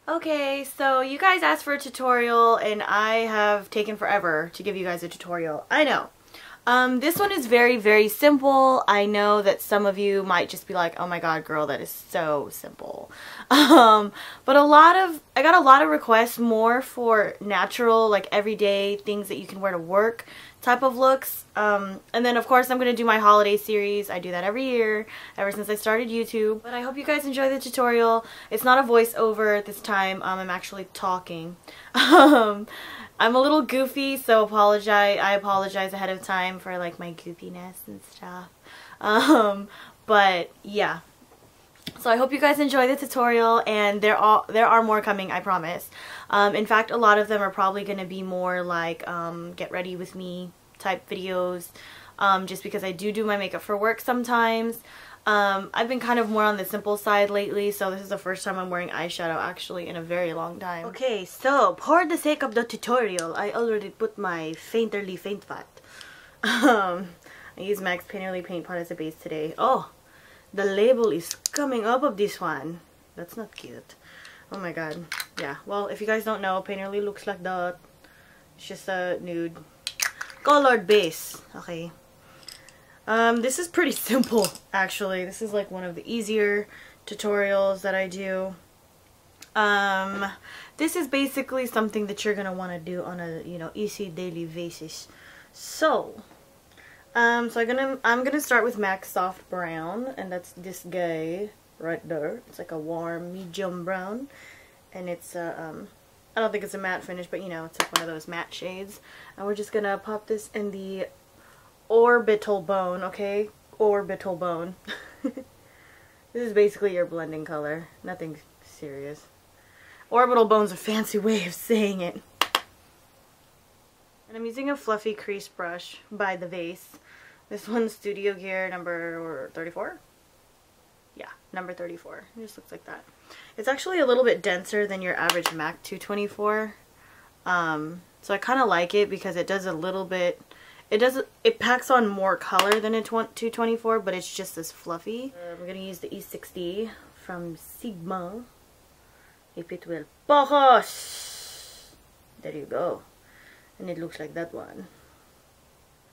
Okay, so you guys asked for a tutorial and I have taken forever to give you guys a tutorial. I know. This one is very, very simple. I know that some of you might just be like, oh my god, girl, that is so simple. But I got a lot of requests more for natural, like everyday things that you can wear to work type of looks. And then of course I'm going to do my holiday series. I do that every year, ever since I started YouTube. But I hope you guys enjoy the tutorial. It's not a voiceover this time. I'm actually talking. I'm a little goofy, so I apologize ahead of time for like my goofiness and stuff. But yeah. So I hope you guys enjoy the tutorial, and there are more coming, I promise. In fact, a lot of them are probably going to be more like get ready with me type videos, just because I do my makeup for work sometimes. I've been kind of more on the simple side lately, so this is the first time I'm wearing eyeshadow actually in a very long time. Okay, so for the sake of the tutorial, I already put my Fainterly Faint Pot. I use MAC's Painterly Paint Pot as a base today. Oh, the label is coming up of this one. That's not cute. Oh my god. Yeah, well, if you guys don't know, Painterly looks like that. It's just a nude colored base. Okay. This is pretty simple, actually. This is like one of the easier tutorials that I do. This is basically something that you're gonna want to do on a, easy daily basis. So, I'm gonna start with MAC Soft Brown, and that's this guy right there. It's like a warm medium brown, and it's I don't think it's a matte finish, but it's like one of those matte shades. And we're just gonna pop this in the orbital bone, okay? Orbital bone. This is basically your blending color. Nothing serious. Orbital bone's a fancy way of saying it. And I'm using a fluffy crease brush by the vase. This one's Studio Gear number 34? Yeah, number 34. It just looks like that. It's actually a little bit denser than your average MAC 224. So I kind of like it because it does a little bit, it packs on more color than a 224, but it's just as fluffy. I'm going to use the E60 from Sigma. If it will focus. There you go. And it looks like that one.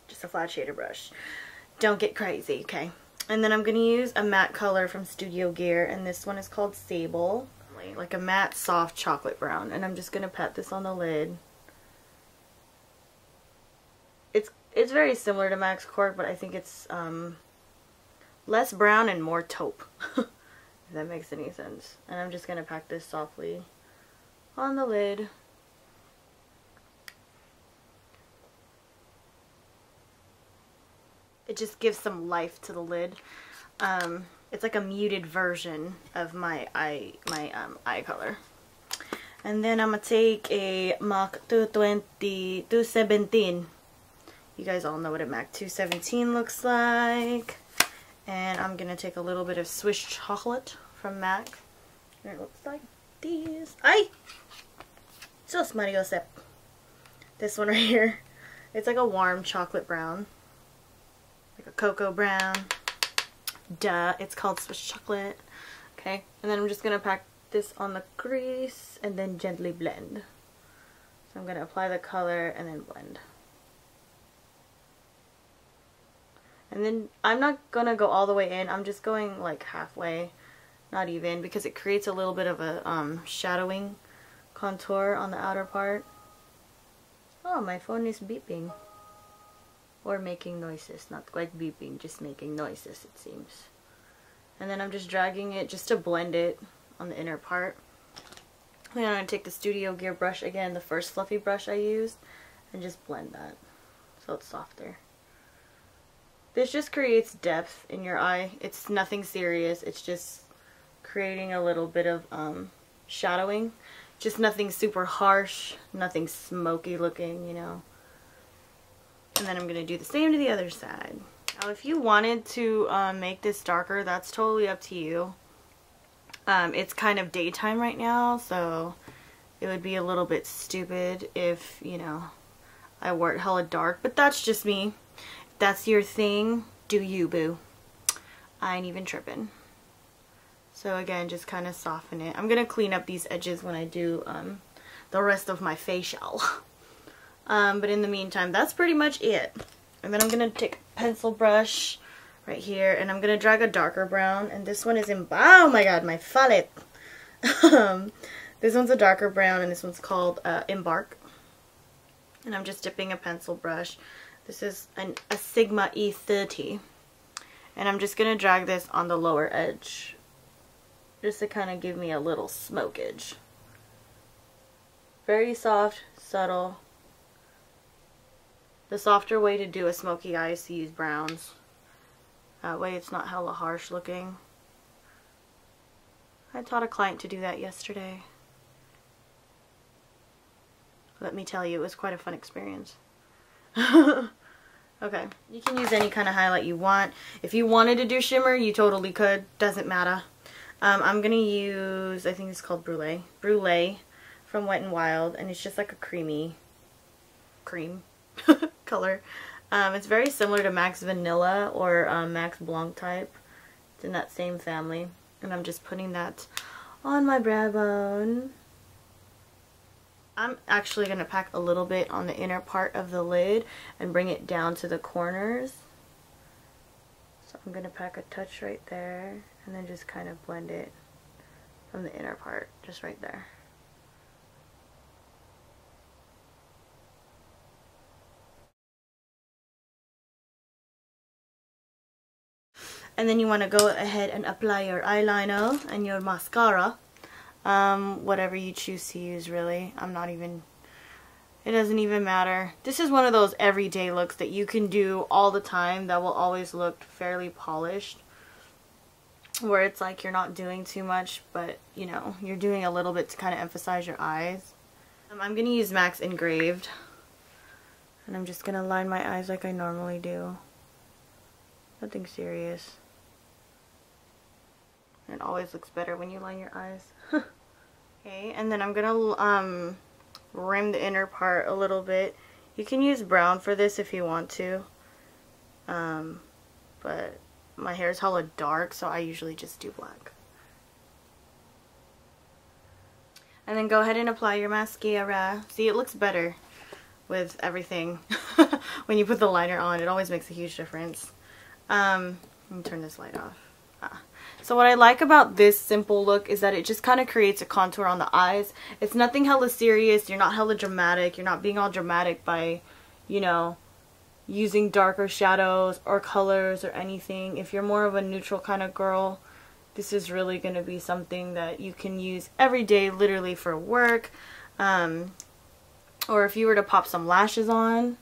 Just a flat shader brush. Don't get crazy, okay? And then I'm going to use a matte color from Studio Gear, and this one is called Sable. Like a matte soft chocolate brown. And I'm just going to pat this on the lid. It's very similar to MAC's Cork, but I think it's less brown and more taupe. If that makes any sense. And I'm just going to pack this softly on the lid. It just gives some life to the lid. It's like a muted version of my eye color. And then I'm gonna take a MAC 217. You guys all know what a MAC 217 looks like. And I'm gonna take a little bit of Swiss chocolate from MAC. And it looks like this. Ay! Just Mario Sep. This one right here. It's like a warm chocolate brown. Like a cocoa brown. Duh, it's called Swiss chocolate. Okay, and then I'm just going to pack this on the crease and then gently blend. So I'm going to apply the color and then blend. And then I'm not going to go all the way in. I'm just going like halfway, not even, because it creates a little bit of a shadowing contour on the outer part. Oh, my phone is beeping. Or making noises. Not quite beeping, just making noises, it seems. And then I'm just dragging it just to blend it on the inner part. Then I'm going to take the Studio Gear brush again, the first fluffy brush I used, and just blend that so it's softer. This just creates depth in your eye. It's nothing serious. It's just creating a little bit of shadowing. Just nothing super harsh, nothing smoky looking, And then I'm going to do the same to the other side. Now if you wanted to make this darker, that's totally up to you. It's kind of daytime right now, so it would be a little bit stupid if, I wore it hella dark. But that's just me. If that's your thing, do you, boo. I ain't even tripping. So again, just kind of soften it. I'm gonna clean up these edges when I do the rest of my facial. But in the meantime, that's pretty much it. And then I'm gonna take a pencil brush right here, and I'm gonna drag a darker brown. And this one is in, oh my god, my palette. This one's a darker brown, and this one's called Embark. And I'm just dipping a pencil brush. This is a Sigma E30. And I'm just gonna drag this on the lower edge, just to kind of give me a little smokage. Very soft, subtle. The softer way to do a smoky eye is to use browns. That way it's not hella harsh looking. I taught a client to do that yesterday. Let me tell you, it was quite a fun experience. Okay, you can use any kind of highlight you want. If you wanted to do shimmer, you totally could. Doesn't matter. I'm going to use, I think it's called Brulee from Wet n Wild. And it's just like a cream color. It's very similar to Max Vanilla or Max Blanc type. It's in that same family. And I'm just putting that on my brow bone. I'm actually going to pack a little bit on the inner part of the lid and bring it down to the corners. So I'm going to pack a touch right there and then just kind of blend it from the inner part, just right there. And then you want to go ahead and apply your eyeliner and your mascara. Whatever you choose to use, really. It doesn't even matter. This is one of those everyday looks that you can do all the time that will always look fairly polished. Where it's like you're not doing too much, but you know, you're doing a little bit to kind of emphasize your eyes. I'm going to use MAC's Engraved. And I'm just going to line my eyes like I normally do. Nothing serious. It always looks better when you line your eyes. Okay, and then I'm gonna rim the inner part a little bit. You can use brown for this if you want to. But my hair is hella dark, so I usually just do black. And then go ahead and apply your mascara. See, it looks better with everything. When you put the liner on, it always makes a huge difference. Let me turn this light off. So what I like about this simple look is that it just kind of creates a contour on the eyes. It's nothing hella serious. You're not hella dramatic. You're not being all dramatic by, you know, using darker shadows or colors or anything. If you're more of a neutral kind of girl, this is really going to be something that you can use every day, literally for work. Or if you were to pop some lashes on,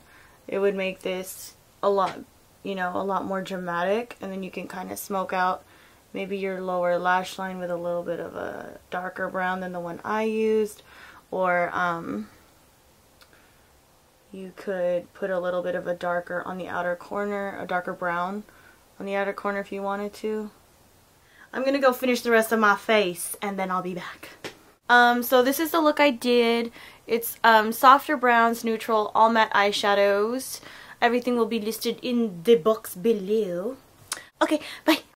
it would make this a lot, you know, a lot more dramatic. And then you can kind of smoke out maybe your lower lash line with a little bit of a darker brown than the one I used. Or you could put a little bit of a darker on the outer corner, a darker brown on the outer corner if you wanted to. I'm going to go finish the rest of my face and then I'll be back. So this is the look I did. It's softer browns, neutral, all matte eyeshadows. Everything will be listed in the box below. Okay, bye.